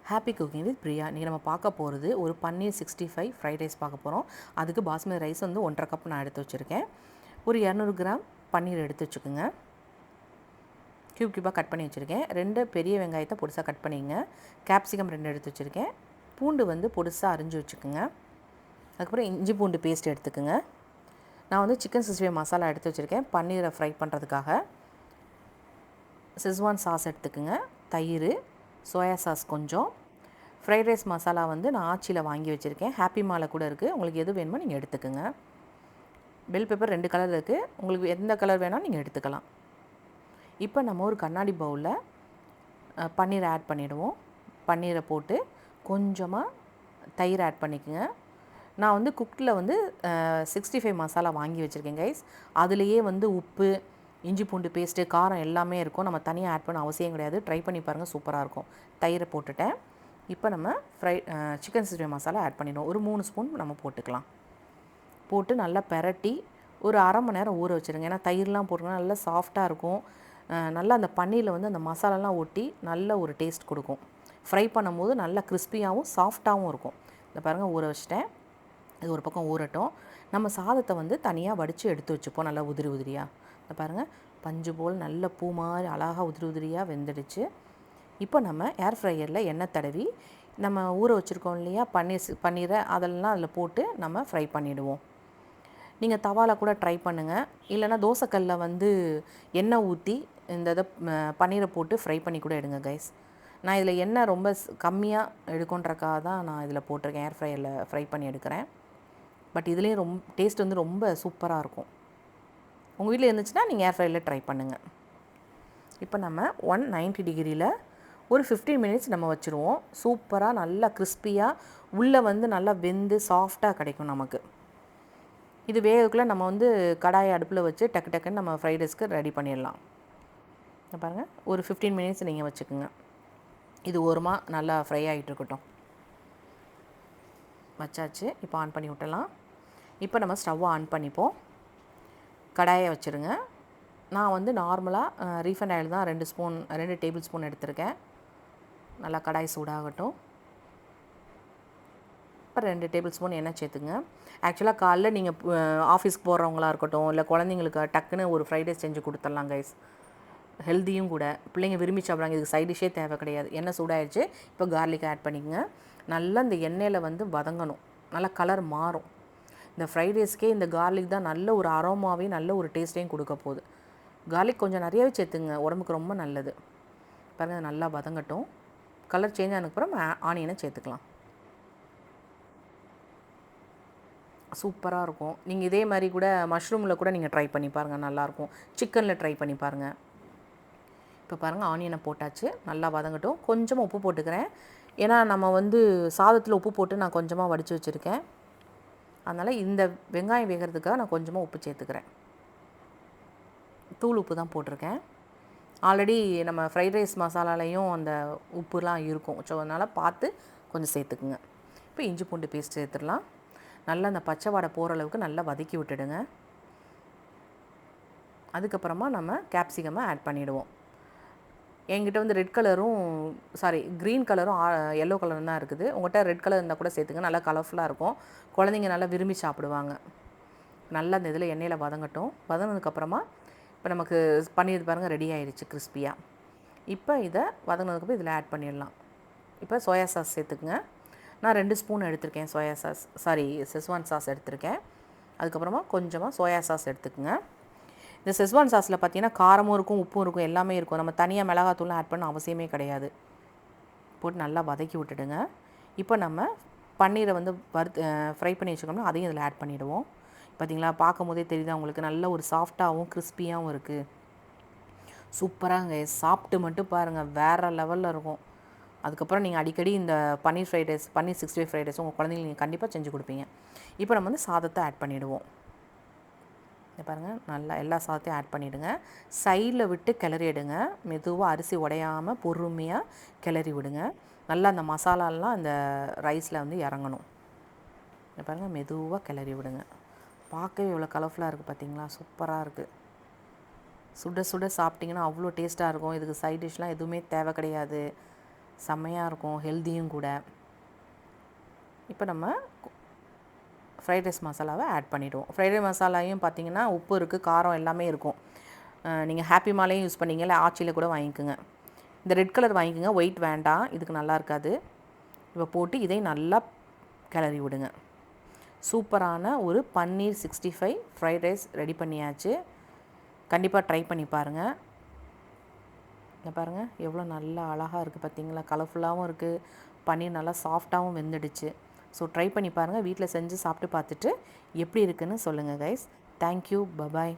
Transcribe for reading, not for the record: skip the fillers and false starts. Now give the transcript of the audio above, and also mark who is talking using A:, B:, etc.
A: Happy cooking with Priya. இன்றைக்கி நம்ம பார்க்க போகிறது ஒரு பன்னீர் 65 ஃப்ரைட் ரைஸ் பார்க்க போகிறோம். அதுக்கு பாஸ்மதி ரைஸ் வந்து 1.5 கப் நான் எடுத்து வச்சுருக்கேன். ஒரு 200 கிராம் பன்னீர் எடுத்து வச்சுக்கோங்க. க்யூபாக கட் பண்ணி வச்சுருக்கேன். 2 பெரிய வெங்காயத்தை பொடிசாக கட் பண்ணிங்க. கேப்சிகம் 2 எடுத்து வச்சுருக்கேன். பூண்டு வந்து பொடிசாக அரிஞ்சு வச்சுக்கோங்க. அதுக்கப்புறம் இஞ்சி பூண்டு பேஸ்ட் எடுத்துக்கோங்க. நான் வந்து சிக்கன் 65 மசாலா எடுத்து வச்சுருக்கேன் பன்னீரை ஃப்ரை பண்ணுறதுக்காக. செஸ்வான் சாஸ் எடுத்துக்கோங்க. தயிர், சோயா சாஸ் கொஞ்சம். ஃப்ரைட் ரைஸ் மசாலா வந்து நான் ஆச்சியில் வாங்கி வச்சுருக்கேன். ஹாப்பி மாலை கூட இருக்குது. உங்களுக்கு எது வேணுமோ நீங்கள் எடுத்துக்கோங்க. பெல் பெப்பர் 2 கலர் இருக்குது. உங்களுக்கு எந்த கலர் வேணால் நீங்கள் எடுத்துக்கலாம். இப்போ நம்ம ஒரு கண்ணாடி பவுலில் பன்னீரை ஆட் பண்ணிவிடுவோம். பன்னீரை போட்டு கொஞ்சமாக தயிர் ஆட் பண்ணிக்கோங்க. நான் வந்து குக்கில் வந்து 65 மசாலா வாங்கி வச்சுருக்கேன் கைஸ். அதுலேயே வந்து உப்பு, இஞ்சி பூண்டு பேஸ்ட்டு, காரம் எல்லாமே இருக்கும். நம்ம தனியாக ஆட் பண்ண அவசியம் கிடையாது. ட்ரை பண்ணி பாருங்கள், சூப்பராக இருக்கும். தயிரை போட்டுட்டேன். இப்போ நம்ம சிக்கன் 65 மசாலா ஆட் பண்ணிடுவோம். ஒரு 3 ஸ்பூன் நம்ம போட்டுக்கலாம். போட்டு நல்லா பெரட்டி ஒரு அரை மணி நேரம் ஊற வச்சுருங்க. ஏன்னா தயிர்லாம் போட்டுங்கன்னா நல்லா சாஃப்டாக இருக்கும். நல்லா அந்த பன்னீரில் வந்து அந்த மசாலாலாம் ஒட்டி நல்ல ஒரு டேஸ்ட் கொடுக்கும். ஃப்ரை பண்ணும்போது நல்லா கிறிஸ்பியாகவும் சாஃப்டாகவும் இருக்கும். இந்த பாருங்கள், ஊற வச்சுட்டேன். இது ஒரு பக்கம் ஊறட்டும். நம்ம சாதத்தை வந்து தனியாக வடித்து எடுத்து வச்சுப்போம். நல்லா உதிரி உதிரியாக. இந்த பாருங்கள், பஞ்சு போல் நல்ல பூ மாதிரி அழகாக உதிரி உதிரியாக வெந்துடுச்சு. இப்போ நம்ம ஏர் ஃப்ரையரில் எண்ணெய் தடவி நம்ம ஊற வச்சுருக்கோம் இல்லையா பன்னீரை அதெல்லாம் அதில் போட்டு நம்ம ஃப்ரை பண்ணிவிடுவோம். நீங்கள் தவாவில் கூட ட்ரை பண்ணுங்கள். இல்லைனா தோசைக்கல்லில் வந்து எண்ணெய் ஊற்றி இந்த இதை பன்னீரை போட்டு ஃப்ரை பண்ணி கூட எடுங்க கைஸ். நான் இதில் எண்ணெய் ரொம்ப கம்மியாக எடுக்குன்றக்காக தான் நான் இதில் போட்டிருக்கேன். ஏர் ஃப்ரையரில் ஃப்ரை பண்ணி எடுக்கிறேன். பட் இதுலேயும் ரொம்ப டேஸ்ட் வந்து ரொம்ப சூப்பராக இருக்கும். உங்கள் வீட்டில் இருந்துச்சுன்னா நீங்கள் ஏர் ஃப்ரையரில் ட்ரை பண்ணுங்கள். இப்போ நம்ம 190 டிகிரியில் ஒரு 15 மினிட்ஸ் நம்ம வச்சுருவோம். சூப்பராக நல்லா கிறிஸ்பியாக உள்ளே வந்து நல்லா வெந்து சாஃப்டாக கிடைக்கும் நமக்கு. இது வேகக்குள்ளே நம்ம வந்து கடாயை அடுப்பில் வச்சு டக்கு டக்குன்னு நம்ம ஃப்ரைட் ரைஸ்க்கு ரெடி பண்ணிடலாம். பாருங்கள், ஒரு 15 மினிட்ஸ் நீங்கள் வச்சுக்கோங்க. இது ஓரமாக நல்லா ஃப்ரை ஆகிட்டு இருக்கட்டும். வச்சாச்சு. இப்போ ஆன் பண்ணி விட்டலாம். இப்போ நம்ம ஸ்டவ்வை ஆன் பண்ணிப்போம். கடாயை வச்சுருங்க. நான் வந்து நார்மலாக ரீஃபைண்ட் ஆயில் தான் 2 டேபிள் ஸ்பூன் எடுத்திருக்கேன். நல்லா கடாய் சூடாகட்டும். இப்போ 2 டேபிள் ஸ்பூன் எண்ணெய் சேர்த்துங்க. ஆக்சுவலாக காலைல நீங்கள் ஆஃபீஸ்க்கு போகிறவங்களா இருக்கட்டும், இல்லை குழந்தைங்களுக்கு டக்குன்னு ஒரு ஃப்ரைட் ரைஸ் செஞ்சு கொடுத்துடலாம் கைஸ். ஹெல்த்தியும் கூட. பிள்ளைங்க விரும்பி சாப்பிட்றாங்க. இதுக்கு சைட் டிஷ்ஷே தேவை கிடையாது. எண்ணெய் சூடாகிடுச்சு. இப்போ கார்லிக் ஆட் பண்ணிக்கங்க. நல்லா இந்த எண்ணெயில் வந்து வதங்கணும். நல்லா கலர் மாறும். இந்த ஃப்ரைட் ரைஸ்க்கே இந்த கார்லிக் தான் நல்ல ஒரு அரோமாவையும் நல்ல ஒரு டேஸ்ட்டையும் கொடுக்க போகுது. கார்லிக் கொஞ்சம் நிறையவே சேர்த்துங்க, உடம்புக்கு ரொம்ப நல்லது. பாருங்கள், நல்லா வதங்கட்டும். கலர் சேஞ்ச் ஆனதுக்கப்புறம் ஆனியனை சேர்த்துக்கலாம். சூப்பராக இருக்கும். நீங்கள் இதே மாதிரி கூட மஷ்ரூமில் கூட நீங்கள் ட்ரை பண்ணி பாருங்கள், நல்லாயிருக்கும். சிக்கனில் ட்ரை பண்ணி பாருங்கள். இப்போ பாருங்கள், ஆனியனை போட்டாச்சு. நல்லா வதங்கட்டும். கொஞ்சமாக உப்பு போட்டுக்கிறேன். ஏன்னா நம்ம வந்து சாதத்தில் உப்பு போட்டு நான் கொஞ்சமாக வடித்து வச்சுருக்கேன். அதனால் இந்த வெங்காயம் வேகிறதுக்காக நான் கொஞ்சமாக உப்பு சேர்த்துக்கிறேன். தூள் உப்பு தான் போட்டிருக்கேன். ஆல்ரெடி நம்ம ஃப்ரைட் ரைஸ் மசாலாலையும் அந்த உப்புலாம் இருக்கும். ஸோ அதனால் பார்த்து கொஞ்சம் சேர்த்துக்குங்க. இப்போ இஞ்சி பூண்டு பேஸ்ட் சேர்த்துடலாம். நல்லா அந்த பச்சை வாடை போகிற அளவுக்கு நல்லா வதக்கி விட்டுடுங்க. அதுக்கப்புறமா நம்ம கேப்சிகமை ஆட் பண்ணிவிடுவோம். என்கிட்ட வந்து க்ரீன் கலரும் எல்லோ கலரும் தான் இருக்குது. உங்கள்கிட்ட ரெட் கலர் இருந்தால் கூட சேர்த்துங்க. நல்லா கலர்ஃபுல்லாக இருக்கும். குழந்தைங்க நல்லா விரும்பி சாப்பிடுவாங்க. நல்லா அந்த இதில் எண்ணெயில் வதங்கட்டும். வதங்கினதுக்கப்புறமா இப்போ நமக்கு பன்னீர் பாருங்கள் ரெடி ஆகிடுச்சு கிறிஸ்பியாக. இப்போ இதை வதங்கினதுக்கப்புறம் இதில் ஆட் பண்ணிடலாம். இப்போ சோயா சாஸ் சேர்த்துக்குங்க. நான் 2 ஸ்பூன் எடுத்திருக்கேன் செஸ்வான் சாஸ் எடுத்திருக்கேன். அதுக்கப்புறமா கொஞ்சமாக சோயா சாஸ் எடுத்துக்கோங்க. இந்த செஸ்வான் சாஸில் பார்த்தீங்கன்னா காரமும் இருக்கும், உப்பும் இருக்கும், எல்லாமே இருக்கும். நம்ம தனியாக மிளகாத்தூள்லாம் ஆட் பண்ண அவசியமே கிடையாது. போட்டு நல்லா வதக்கி விட்டுடுங்க. இப்போ நம்ம பன்னீரை வந்து ஃப்ரை பண்ணி வச்சுக்கோம்னா அதையும் இதில் ஆட் பண்ணிவிடுவோம். பார்த்திங்களா, பார்க்கும் போதே தெரியுதா உங்களுக்கு, நல்ல ஒரு சாஃப்டாகவும் கிறிஸ்பியாகவும் இருக்குது. சூப்பராக சாப்பிட்டு மட்டும் பாருங்கள், வேறு லெவலில் இருக்கும். அதுக்கப்புறம் நீங்கள் அடிக்கடி இந்த பன்னீர் 65 ஃப்ரைட் ரைஸ் உங்கள் குழந்தைங்களுக்கு நீங்கள் கண்டிப்பாக செஞ்சு கொடுப்பீங்க. இப்போ நம்ம வந்து சாதத்தை ஆட் பண்ணிவிடுவோம். பாருங்கள், நல்லா எல்லா சாதத்தையும் ஆட் பண்ணிவிடுங்க. சைடில் விட்டு கிளறி எடுங்க. மெதுவாக அரிசி உடையாமல் பொறுமையாக கிளறி விடுங்க. நல்லா அந்த மசாலாலாம் அந்த ரைஸில் வந்து இறங்கணும். பாருங்கள், மெதுவாக கிளறி விடுங்க. பார்க்கவே இவ்வளோ கலர்ஃபுல்லாக இருக்குது பார்த்தீங்களா, சூப்பராக இருக்குது. சுட சுட சாப்பிட்டிங்கன்னா அவ்வளோ டேஸ்ட்டாக இருக்கும். இதுக்கு சைட் டிஷ்லாம் எதுவுமே தேவை கிடையாது. செம்மையாக இருக்கும், ஹெல்த்தியும் கூட. இப்போ நம்ம ஃப்ரைட் ரைஸ் மசாலாவை ஆட் பண்ணிவிடுவோம். ஃப்ரைட் ரைஸ் மசாலாவையும் பார்த்திங்கன்னா உப்பு இருக்குது, காரம் எல்லாமே இருக்கும். நீங்கள் ஹாப்பி மாலையும் யூஸ் பண்ணிங்க, இல்லை ஆச்சியில் கூட வாங்கிக்கோங்க. இந்த ரெட் கலர் வாங்கிக்கோங்க, ஒயிட் வேண்டாம், இதுக்கு நல்லா இருக்காது. இப்போ போட்டு இதை நல்லா கிளறி விடுங்க. சூப்பரான ஒரு பன்னீர் 65 ஃப்ரைட் ரைஸ் ரெடி பண்ணியாச்சு. கண்டிப்பாக ட்ரை பண்ணி பாருங்கள். இங்கே பாருங்கள் எவ்வளோ நல்லா அழகாக இருக்குது பார்த்தீங்களா, கலர்ஃபுல்லாகவும் இருக்குது, பன்னீர் நல்லா சாஃப்டாகவும் வெந்துடுச்சு. ஸோ ட்ரை பண்ணி பாருங்கள், வீட்டில் செஞ்சு சாப்பிட்டு பார்த்துட்டு எப்படி இருக்குன்னு சொல்லுங்கள் கைஸ். Thank you, bye bye.